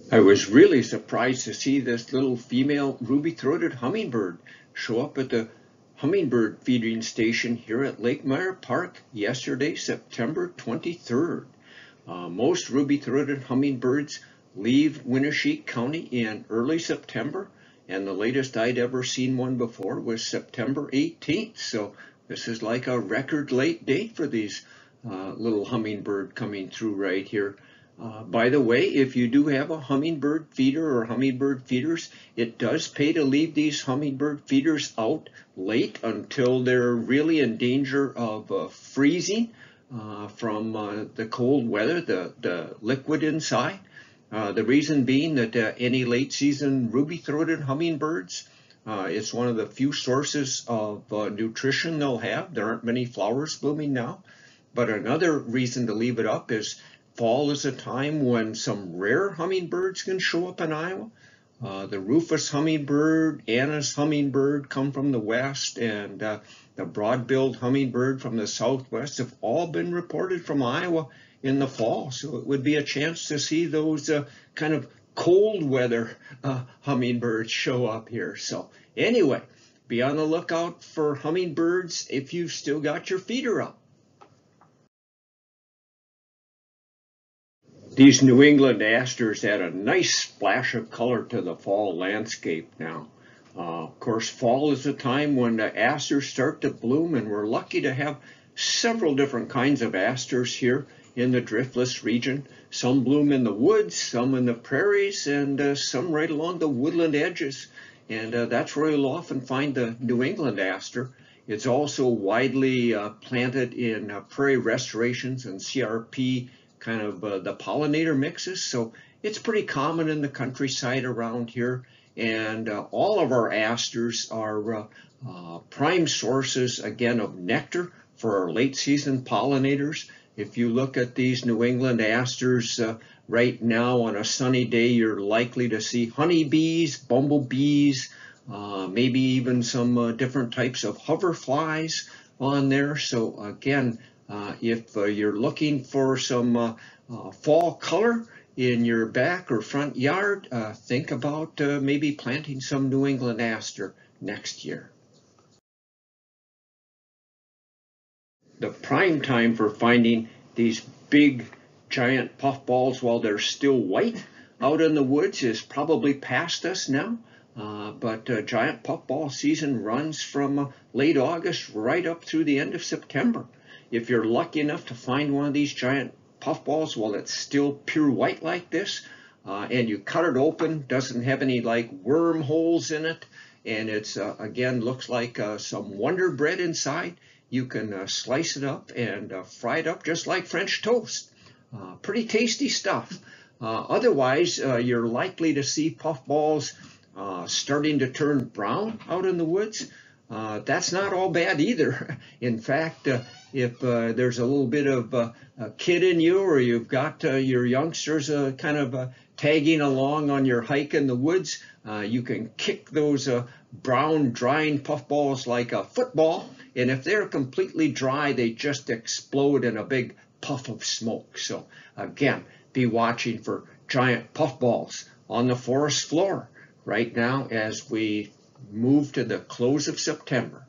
I was really surprised to see this little female ruby-throated hummingbird show up at the hummingbird feeding station here at Lake Meyer Park yesterday, September 23rd. Most ruby-throated hummingbirds leave Winneshiek County in early September, and the latest I'd ever seen one before was September 18th. So this is like a record late date for these little hummingbird coming through right here. By the way, if you do have a hummingbird feeder or hummingbird feeders, it does pay to leave these hummingbird feeders out late until they're really in danger of freezing from the cold weather, the liquid inside. The reason being that any late season ruby-throated hummingbirds, it's one of the few sources of nutrition they'll have. There aren't many flowers blooming now. But another reason to leave it up is fall is a time when some rare hummingbirds can show up in Iowa. The rufous hummingbird, Anna's hummingbird come from the west, and the broad-billed hummingbird from the southwest have all been reported from Iowa in the fall. So it would be a chance to see those kind of cold weather hummingbirds show up here. So anyway, be on the lookout for hummingbirds if you've still got your feeder up. These New England asters add a nice splash of color to the fall landscape now. Of course, fall is the time when the asters start to bloom, and we're lucky to have several different kinds of asters here in the driftless region. Some bloom in the woods, some in the prairies, and some right along the woodland edges. And that's where you'll often find the New England aster. It's also widely planted in prairie restorations and CRP kind of the pollinator mixes, so it's pretty common in the countryside around here. And all of our asters are prime sources, again, of nectar for our late season pollinators. If you look at these New England asters right now on a sunny day, you're likely to see honeybees, bumblebees, maybe even some different types of hoverflies on there. So again, if you're looking for some fall color in your back or front yard, think about maybe planting some New England aster next year. The prime time for finding these big giant puffballs while they're still white out in the woods is probably past us now. But giant puffball season runs from late August right up through the end of September. If you're lucky enough to find one of these giant puffballs while it's still pure white like this, and you cut it open, doesn't have any like worm holes in it, and it's again looks like some Wonder Bread inside, you can slice it up and fry it up just like French toast. Pretty tasty stuff. Otherwise, you're likely to see puffballs starting to turn brown out in the woods. That's not all bad either. In fact, if there's a little bit of a kid in you, or you've got your youngsters kind of tagging along on your hike in the woods, you can kick those brown drying puffballs like a football, and if they're completely dry, they just explode in a big puff of smoke. So again, be watching for giant puffballs on the forest floor right now as we move to the close of September.